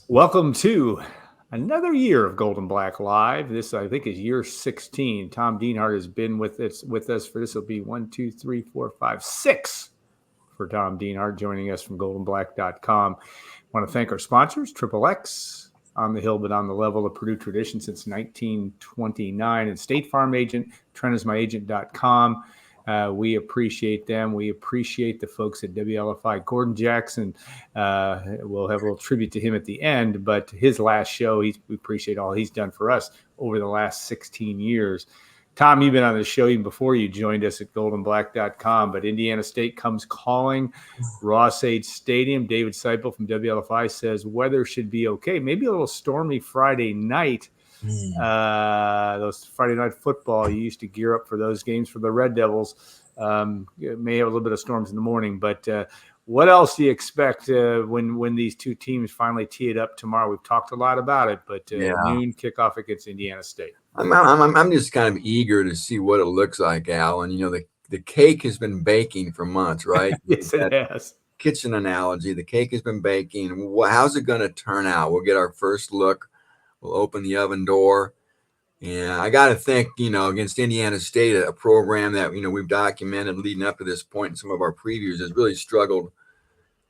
Welcome to another year of Golden Black Live. This, I think, is year 16. Tom Dienhart has been with us for this. Will be 1, 2, 3, 4, 5, 6 for Tom Dienhart joining us from goldenblack.com. I want to thank our sponsors, Triple X, on the hill but on the level of Purdue tradition since 1929, and State Farm agent, TrentIsMyAgent.com. We appreciate them. We appreciate the folks at WLFI. Gordon Jackson, we'll have a little tribute to him at the end, but his last show, we appreciate all he's done for us over the last 16 years. Tom, you've been on the show even before you joined us at goldenblack.com, but Indiana State comes calling. Ross-Ade Stadium. David Seipel from WLFI says weather should be okay. Maybe a little stormy Friday night. Those Friday night football, you used to gear up for those games for the Red Devils. May have a little bit of storms in the morning, but what else do you expect when these two teams finally tee it up tomorrow? We've talked a lot about it, but noon kickoff against Indiana State. I'm just kind of eager to see what it looks like, Al. And the cake has been baking for months, right? Yes, it has. Kitchen analogy. The cake has been baking. How's it going to turn out? We'll get our first look. We'll open the oven door. And I got to think, against Indiana State, a program that, we've documented leading up to this point in some of our previews has really struggled.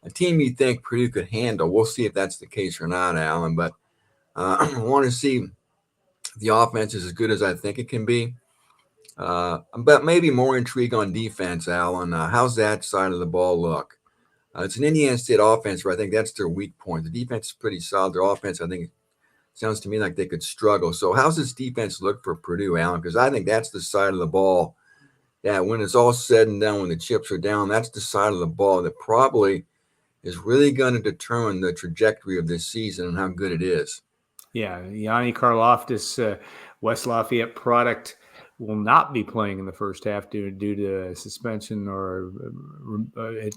A team you think Purdue could handle. We'll see if that's the case or not, Alan. But I want to see the offense is as good as I think it can be. But maybe more intrigue on defense, Alan. How's that side of the ball look? It's an Indiana State offense where I think that's their weak point. The defense is pretty solid. Their offense, I think, sounds to me like they could struggle. So how's this defense look for Purdue, Alan? Because I think that's the side of the ball that when it's all said and done, when the chips are down, that's the side of the ball that probably is really going to determine the trajectory of this season and how good it is. Yeah, Yanni Karloftis, West Lafayette product, will not be playing in the first half due to suspension or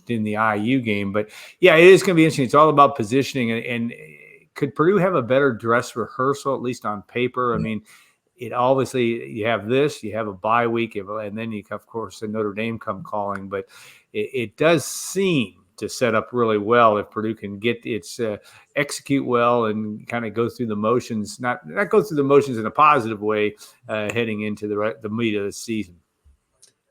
in the IU game. But, yeah, it is going to be interesting. It's all about positioning. And could Purdue have a better dress rehearsal, at least on paper? I mean, it obviously you have this, you have a bye week, and then you, of course, Notre Dame come calling. But it does seem to set up really well if Purdue can get its execute well and kind of go through the motions, not go through the motions in a positive way heading into the meat of the season.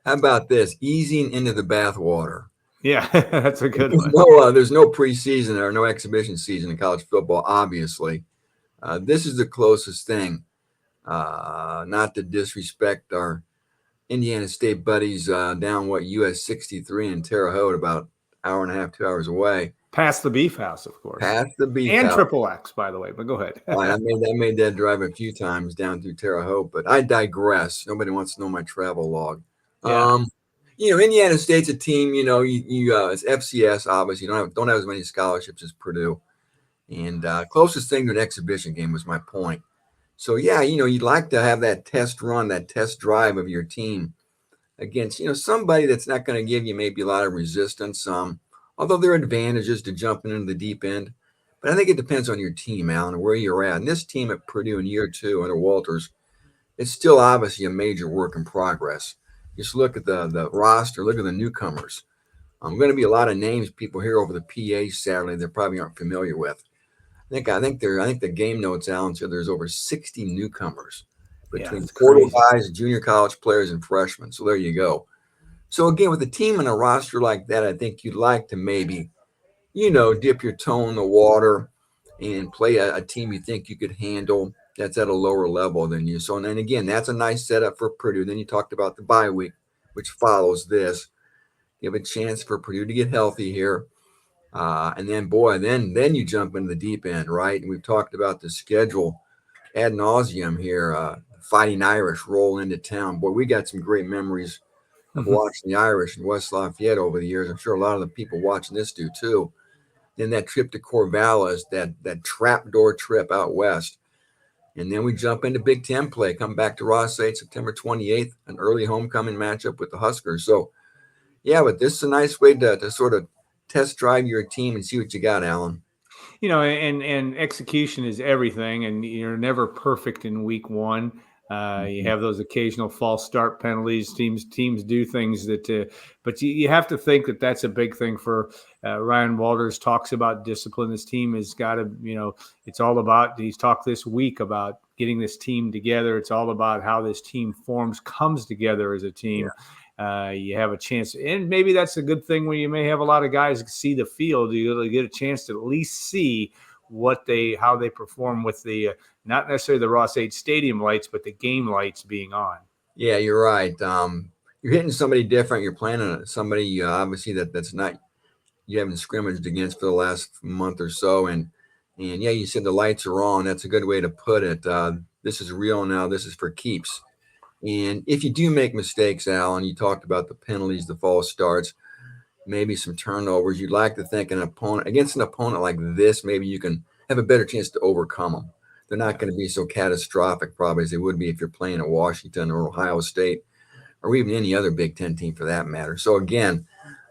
How about this? Easing into the bathwater. Yeah, that's a good one. There's no preseason or no exhibition season in college football, obviously. This is the closest thing, not to disrespect our Indiana State buddies down, US 63 in Terre Haute, about hour and a half, 2 hours away. Past the Beef House, of course. Past the Beef and House. Triple X, by the way, but go ahead. I made that drive a few times down through Terre Haute, but I digress. Nobody wants to know my travel log. Yeah. Indiana State's a team, it's FCS, obviously. You don't have as many scholarships as Purdue. And closest thing to an exhibition game was my point. So, yeah, you'd like to have that test run, that test drive of your team against, somebody that's not going to give you maybe a lot of resistance. Although there are advantages to jumping into the deep end. But I think it depends on your team, Alan, and where you're at. And this team at Purdue in year 2 under Walters, it's still obviously a major work in progress. Just look at the roster. Look at the newcomers. Going to be a lot of names people hear over the PA Saturday they probably aren't familiar with. I think the game notes, Alan, said there's over 60 newcomers between portal guys, junior college players, and freshmen. So there you go. So again, with a team and a roster like that, I think you'd like to maybe, dip your toe in the water and play a team you think you could handle that's at a lower level than you. So, and again, that's a nice setup for Purdue. Then you talked about the bye week, which follows this. You have a chance for Purdue to get healthy here. And then, then you jump into the deep end, right? And we've talked about the schedule ad nauseum here. Fighting Irish roll into town. Boy, we got some great memories of watching the Irish in West Lafayette over the years. I'm sure a lot of the people watching this do too. Then that trip to Corvallis, that trapdoor trip out west. And then we jump into Big Ten play, come back to Ross-Ade September 28th, an early homecoming matchup with the Huskers. So, yeah, but this is a nice way to sort of test drive your team and see what you got, Alan. And execution is everything, and you're never perfect in week 1. You have those occasional false start penalties. Teams do things that, but you have to think that that's a big thing for Ryan Walters. Talks about discipline. This team has got to, it's all about. He's talked this week about getting this team together. It's all about how this team comes together as a team. You have a chance, and maybe that's a good thing when you may have a lot of guys see the field. You get a chance to at least see how they perform with the not necessarily the Ross-Ade Stadium lights, but the game lights being on. Yeah, you're right. You're hitting somebody different. You're playing on somebody obviously that's not you haven't scrimmaged against for the last month or so, and yeah, you said the lights are on. That's a good way to put it. This is real now. This is for keeps. And if you do make mistakes, Alan, you talked about the penalties, the false starts, maybe some turnovers. You'd like to think against an opponent like this, maybe you can have a better chance to overcome them. They're not going to be so catastrophic probably as they would be if you're playing at Washington or Ohio State or even any other Big Ten team for that matter. So again,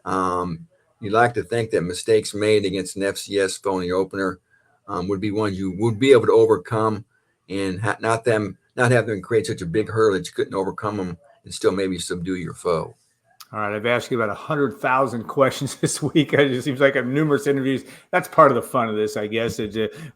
you'd like to think that mistakes made against an FCS phony opener would be ones you would be able to overcome and not have them create such a big hurdle that you couldn't overcome them and still maybe subdue your foe. All right, I've asked you about 100,000 questions this week. It just seems like I have numerous interviews. That's part of the fun of this, I guess.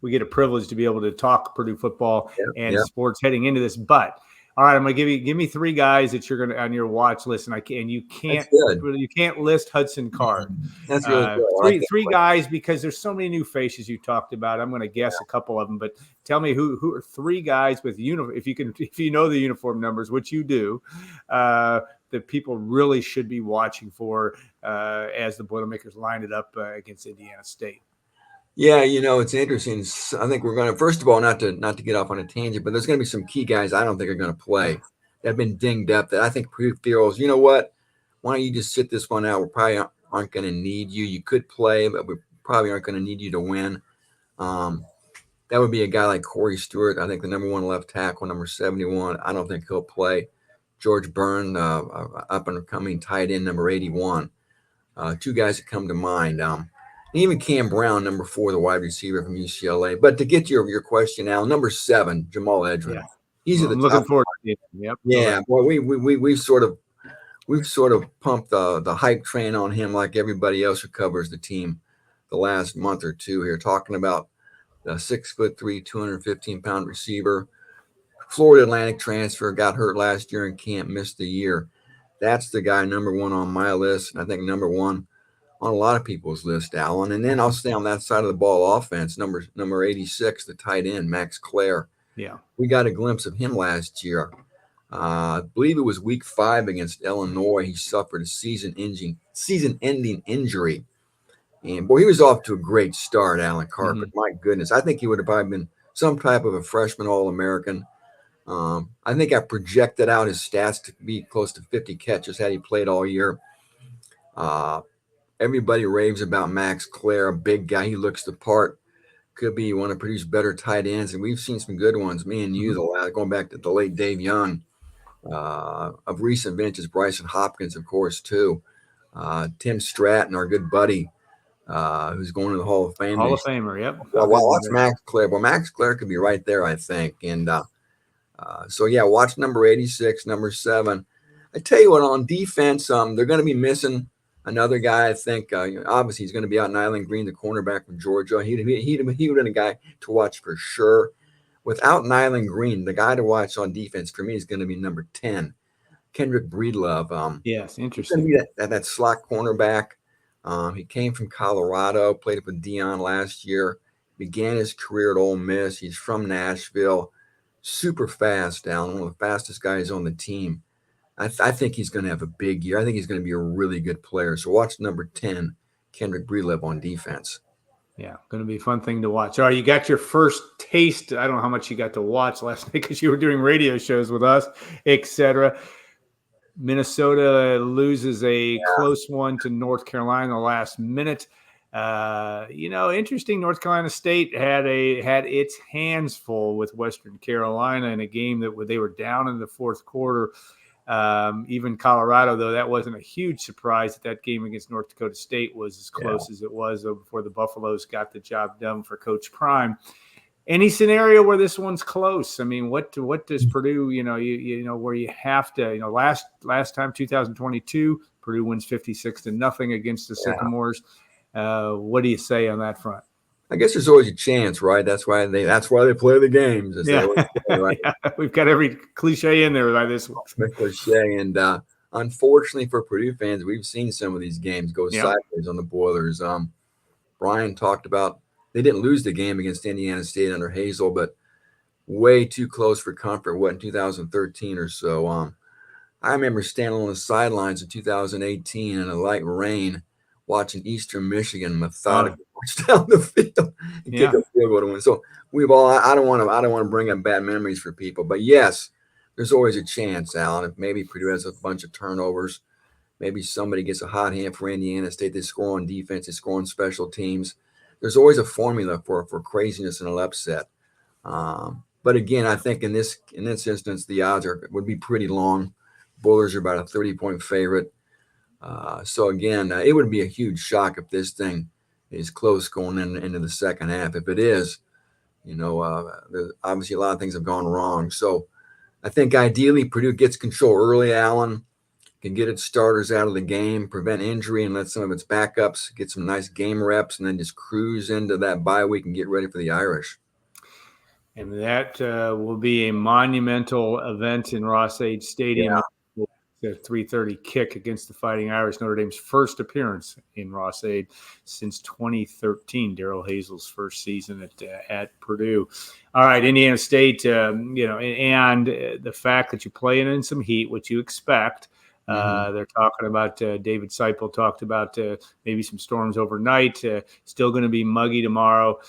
We get a privilege to be able to talk Purdue football and sports heading into this. But all right, I'm going to give me three guys that you're going to on your watch list, and you can't list Hudson Card. That's really good. Three guys because there's so many new faces you talked about. I'm going to guess a couple of them, but tell me who are three guys with uniform. If you know the uniform numbers, which you do. That people really should be watching for as the Boilermakers line it up against Indiana State. Yeah, it's interesting. I think we're going to, first of all, not to get off on a tangent, but there's going to be some key guys I don't think are going to play that have been dinged up that I think Purdue feels, you know what, why don't you just sit this one out? We probably aren't going to need you. You could play, but we probably aren't going to need you to win. That would be a guy like Corey Stewart. I think the number one left tackle, number 71. I don't think he'll play. George Byrne, up and coming tight end, number 81. Two guys that come to mind. Even Cam Brown, number 4, the wide receiver from UCLA. But to get to your question, Al, number 7, Jamal Edgerrin. Yeah. He's at the looking top. forward to it. Yep. Yeah, boy, we've sort of pumped the hype train on him like everybody else who covers the team the last month or two here, talking about the 6'3", 215-pound receiver. Florida Atlantic transfer, got hurt last year and can't miss the year. That's the guy number 1 on my list, and I think number 1 on a lot of people's list, Alan. And then I'll stay on that side of the ball offense, number 86, the tight end, Max Clare. Yeah. We got a glimpse of him last year. I believe it was week 5 against Illinois. He suffered a season-ending injury. And, boy, he was off to a great start, Alan Carpet. My goodness. I think he would have probably been some type of a freshman All-American. I think I projected out his stats to be close to 50 catches had he played all year. Everybody raves about Max Clare, a big guy. He looks the part. Could be one of Purdue's better tight ends, and we've seen some good ones. Me and you, going back to the late Dave Young. Of recent vintage, Bryson Hopkins, of course, too. Tim Stratton, our good buddy, who's going to the Hall of Fame. Hall of Famer, yep. Well, that's Max Clare. Well, Max Clare could be right there, I think. And so, yeah, watch number 86, number 7. I tell you what, on defense, they're going to be missing another guy. I think obviously he's going to be out Nyland Green, the cornerback from Georgia. He'd have been a guy to watch for sure. Without Nyland Green, the guy to watch on defense for me is going to be number 10, Kendrick Breedlove. Yes, interesting. He's going to be that slot cornerback. He came from Colorado, played up with Dion last year, began his career at Ole Miss. He's from Nashville. Super fast, Alan, one of the fastest guys on the team. I think he's going to have a big year. I think he's going to be a really good player. So watch number 10, Kendrick Breedlove on defense. Yeah, going to be a fun thing to watch. All right, you got your first taste. I don't know how much you got to watch last night because you were doing radio shows with us, etc. Minnesota loses a close one to North Carolina in the last minute. Interesting. North Carolina State had its hands full with Western Carolina in a game that they were down in the fourth quarter. Even Colorado, though, that wasn't a huge surprise that game against North Dakota State was as close as it was before the Buffaloes got the job done for Coach Prime. Any scenario where this one's close? I mean, what does Purdue? You know where you have to. Last time 2022, Purdue wins 56-0 against the Yeah. Sycamores. What do you say on that front? I guess there's always a chance, right? That's why they play the games, as they Yeah, always say, right? yeah, we've got every cliche in there by this one. Cliche. And unfortunately for Purdue fans, we've seen some of these games go Yeah, sideways on the Boilers. Brian talked about they didn't lose the game against Indiana State under Hazel, but way too close for comfort. What, in 2013 or so? I remember standing on the sidelines in 2018 in a light rain, watching Eastern Michigan oh, methodically march down the field and kick yeah. a field goal to win. So we've all. I don't want to bring up bad memories for people, but yes, there's always a chance, Alan. If maybe Purdue has a bunch of turnovers, maybe somebody gets a hot hand for Indiana State. They score on defense. They score on special teams. There's always a formula for craziness and an upset. But again, I think in this instance, the odds would be pretty long. Boilers are about a 30-point favorite. So again, it would be a huge shock if this thing is close going into the second half. If it is, obviously a lot of things have gone wrong. So I think ideally Purdue gets control early, Allen, can get its starters out of the game, prevent injury, and let some of its backups get some nice game reps, and then just cruise into that bye week and get ready for the Irish. And that will be a monumental event in Ross-Ade Stadium. Yeah. A 3:30 kick against the Fighting Irish, Notre Dame's first appearance in Ross-Ade since 2013. Daryl Hazel's first season at Purdue. All right, Indiana State. And the fact that you play in some heat, which you expect. They're talking about David Seipel talked about maybe some storms overnight. Still going to be muggy tomorrow.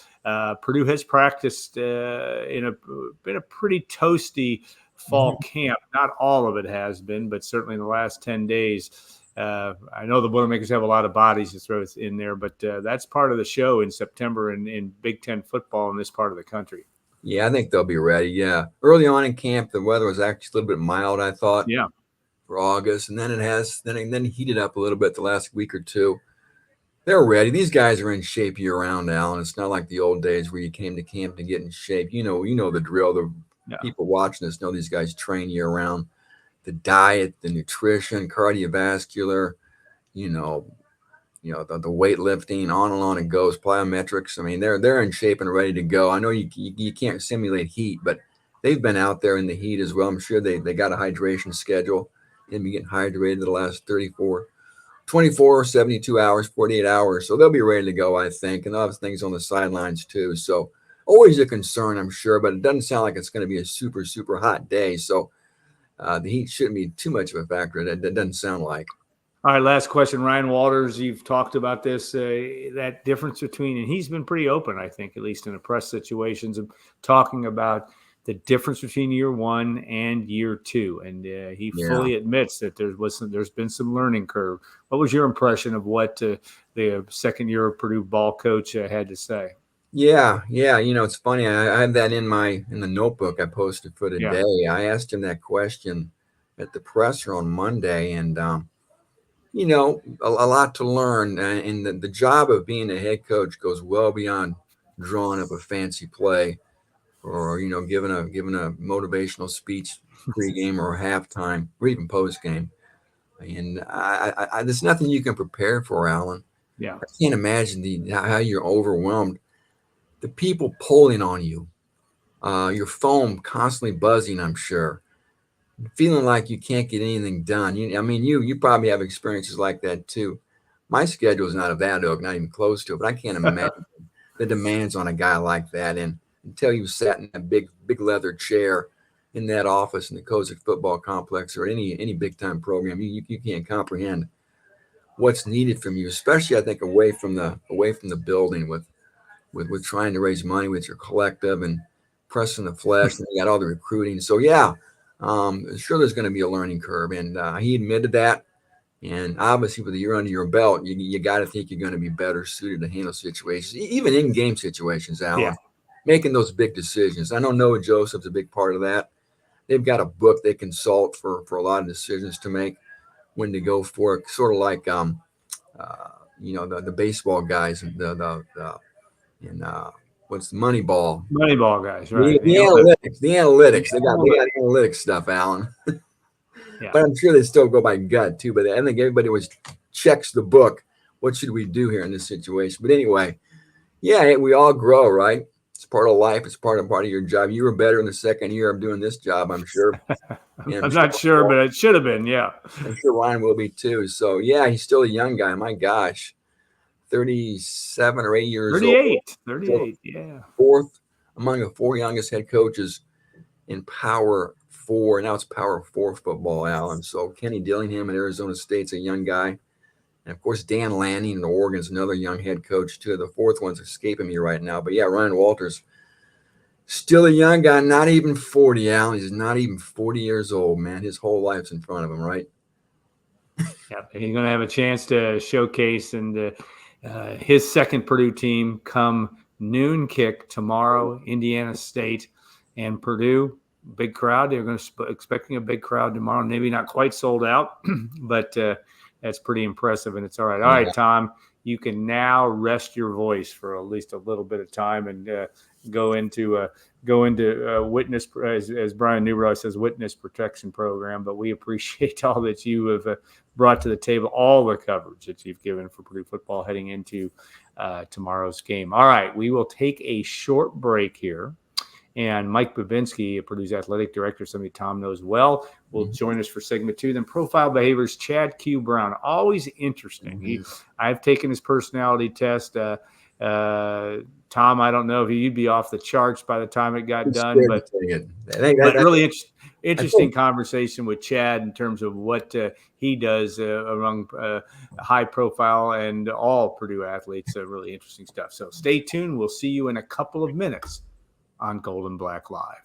Purdue has practiced in a pretty toasty fall camp. Not all of it has been, but certainly in the last 10 days. I know the Boilermakers have a lot of bodies to throw in there, but that's part of the show in September in Big Ten football in this part of the country. Yeah, I think they'll be ready. Yeah. Early on in camp, the weather was actually a little bit mild, I thought, Yeah. for August. And then it heated up a little bit the last week or two. They're ready. These guys are in shape year round, Alan. It's not like the old days where you came to camp to get in shape. You know the drill. The people watching us know these guys train year round. The diet, the nutrition, cardiovascular, you know, the weightlifting, on it goes. Plyometrics. I mean, they're in shape and ready to go. I know you can't simulate heat, but they've been out there in the heat as well. I'm sure they got a hydration schedule. They've been getting hydrated the last 24, 72 hours, 48 hours. So they'll be ready to go, I think. And they'll have things on the sidelines too. So always a concern, I'm sure, but it doesn't sound like it's going to be a super, super hot day. So the heat shouldn't be too much of a factor. That doesn't sound like. All right, last question. Ryan Walters, you've talked about this, that difference between, and he's been pretty open, I think, at least in the press situations, of talking about the difference between year one and year two. And he fully admits that there's been some learning curve. What was your impression of what the second year Purdue ball coach had to say? Yeah. It's funny. I have that in the notebook I posted for the day. I asked him that question at the presser on Monday, and a lot to learn. And the job of being a head coach goes well beyond drawing up a fancy play or giving a motivational speech pregame or halftime or even postgame. And there's nothing you can prepare for, Alan. Yeah. I can't imagine how you're overwhelmed. The people pulling on you, your phone constantly buzzing, I'm sure, feeling like you can't get anything done. You probably have experiences like that too. My schedule is not of that ilk, not even close to it, but I can't imagine the demands on a guy like that. And until you sat in that big leather chair in that office in the Kozik football complex or any big time program, you can't comprehend what's needed from you, especially I think away from the building with trying to raise money with your collective and pressing the flesh, and you got all the recruiting. So sure there's going to be a learning curve, and he admitted that. And obviously, with a year under your belt, you got to think you're going to be better suited to handle situations, even in game situations, Alan. Making those big decisions. I know Noah Joseph's a big part of that. They've got a book they consult for a lot of decisions to make, when to go for it. Sort of like the baseball guys and what's the Moneyball? Moneyball guys, The, right? the analytics, the analytics. They got analytics stuff, Alan. Yeah. But I'm sure they still go by gut too. But I think everybody always checks the book. What should we do here in this situation? But anyway, yeah, we all grow, right? It's part of life. It's part of your job. You were better in the second year of doing this job, I'm sure. I'm not sure, but it should have been. Yeah. I'm sure Ryan will be too. So yeah, he's still a young guy. My gosh, 37 or 8 years 38. old. 38. Yeah. Fourth among the 4 youngest head coaches in Power 4. Now it's Power 4 football, Alan. So Kenny Dillingham at Arizona State's a young guy. And of course, Dan Lanning in Oregon's another young head coach, too. The fourth one's escaping me right now. But yeah, Ryan Walters, still a young guy, not even 40, Alan. He's not even 40 years old, man. His whole life's in front of him, right? Yeah. He's going to have a chance to showcase and his second Purdue team come noon kick tomorrow, Indiana State and Purdue. Big crowd. They're going to expecting a big crowd tomorrow. Maybe not quite sold out, but that's pretty impressive, and it's all right. All right, Tom, you can now rest your voice for at least a little bit of time and go into witness, as Brian Newbrough says, witness protection program. But we appreciate all that you have brought to the table, all the coverage that you've given for Purdue football heading into tomorrow's game. All right, we will take a short break here. And Mike Bobinski, Purdue's athletic director, somebody Tom knows well, will join us for segment 2. Then profile behaviors, Chad Q. Brown. Always interesting. I've taken his personality test. Tom, I don't know if you'd be off the charts by the time it got done, but really interesting conversation with Chad in terms of what he does among high profile and all Purdue athletes. Really interesting stuff. So stay tuned. We'll see you in a couple of minutes on Gold and Black Live.